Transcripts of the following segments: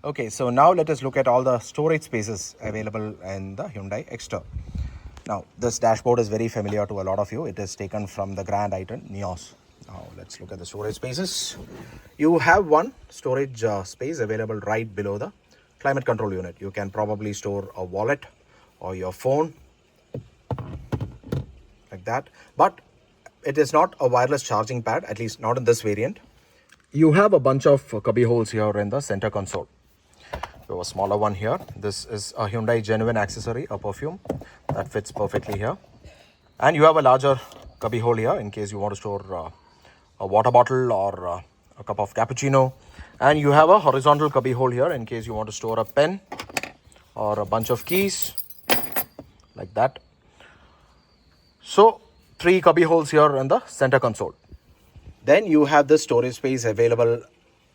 Okay, so now let us look at all the storage spaces available in the Hyundai Exter. Now, this dashboard is very familiar to a lot of you. It is taken from the Grand i10 Neos. Now, let's look at the storage spaces. You have one storage space available right below the climate control unit. You can probably store a wallet or your phone like that. But it is not a wireless charging pad, at least not in this variant. You have a bunch of cubby holes here in the center console. You have a smaller one here. This is a Hyundai genuine accessory, a perfume that fits perfectly here. And you have a larger cubby hole here in case you want to store a water bottle or a cup of cappuccino. And you have a horizontal cubby hole here in case you want to store a pen or a bunch of keys like that. So 3 cubby holes here in the center console. Then you have this storage space available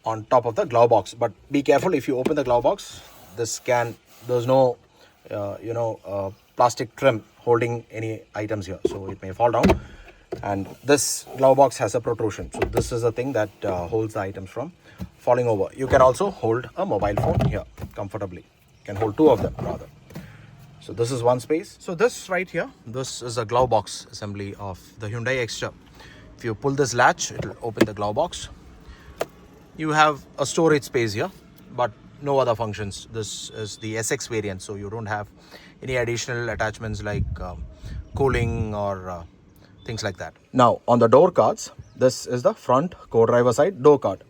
on top of the glove box, but be careful if you open the glove box. There's no plastic trim holding any items here, so it may fall down. And this glove box has a protrusion, so this is the thing that holds the items from falling over. You can also hold a mobile phone here comfortably. You can hold 2 of them rather. So this is one space. So this right here, this is a glove box assembly of the Hyundai Exter. If you pull this latch, it will open the glove box. You have a storage space here, but no other functions. This is the SX variant, so you don't have any additional attachments like cooling or things like that. Now, on the door cards, this is the front co-driver side door card.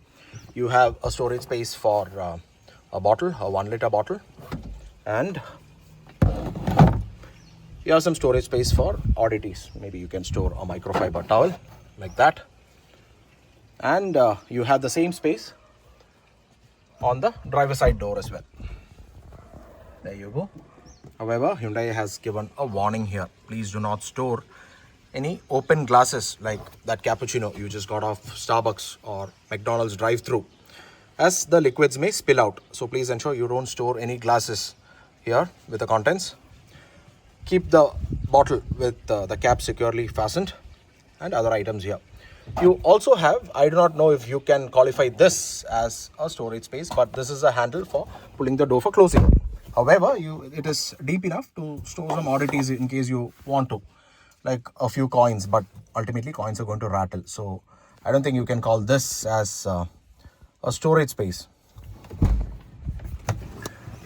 You have a storage space for a bottle, a 1 liter bottle, and you have some storage space for oddities. Maybe you can store a microfiber towel like that. And you have the same space on the driver side door as well. There you go. However, Hyundai has given a warning here. Please do not store any open glasses like that cappuccino you just got off Starbucks or McDonald's drive-thru, as the liquids may spill out. So please ensure you don't store any glasses here with the contents. Keep the bottle with the cap securely fastened and other items here. You also have, I do not know if you can qualify this as a storage space, but this is a handle for pulling the door for closing. However, it is deep enough to store some oddities in case you want to, like a few coins, but ultimately coins are going to rattle. So I don't think you can call this as a storage space.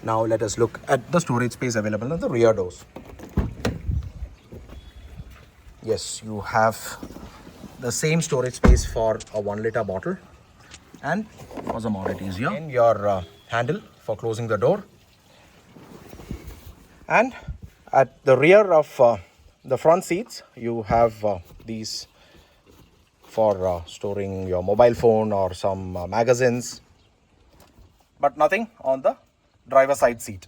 Now let us look at the storage space available in the rear doors. Yes, you have the same storage space for a 1 liter bottle and for some oddities here. And your handle for closing the door. And at the rear of the front seats, you have these for storing your mobile phone or some magazines, but nothing on the driver side seat.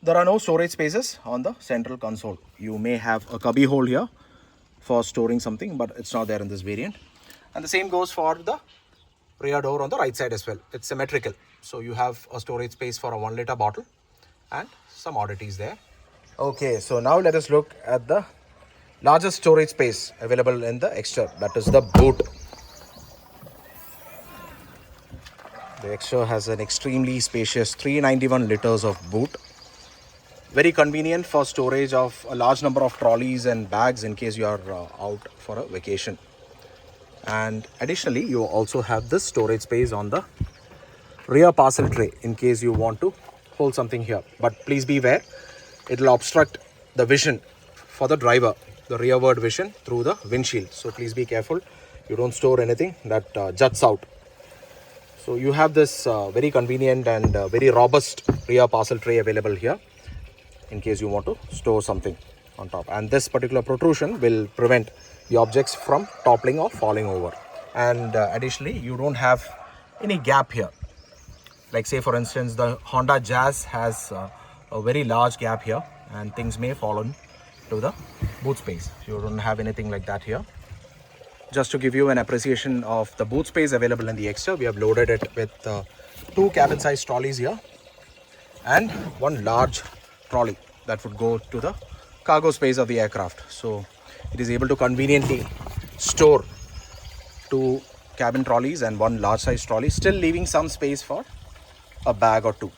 There are no storage spaces on the central console. You may have a cubby hole here for storing something, but it's not there in this variant. And the same goes for the rear door on the right side as well. It's symmetrical. So you have a storage space for a 1 liter bottle and some oddities there. Okay, so now let us look at the largest storage space available in the Exter, that is the boot. The Exter has an extremely spacious 391 liters of boot. Very convenient for storage of a large number of trolleys and bags in case you are out for a vacation. And additionally, you also have this storage space on the rear parcel tray in case you want to hold something here. But please be aware, it will obstruct the vision for the driver, the rearward vision through the windshield. So please be careful, you don't store anything that juts out. So you have this very convenient and very robust rear parcel tray available here in case you want to store something on top. And this particular protrusion will prevent the objects from toppling or falling over. And additionally, you don't have any gap here. Like say for instance, the Honda Jazz has a very large gap here and things may fall into the boot space. You don't have anything like that here. Just to give you an appreciation of the boot space available in the Exter, we have loaded it with 2 cabin size trolleys here and 1 large trolley that would go to the cargo space of the aircraft. So it is able to conveniently store 2 cabin trolleys and 1 large size trolley, still leaving some space for a bag or two.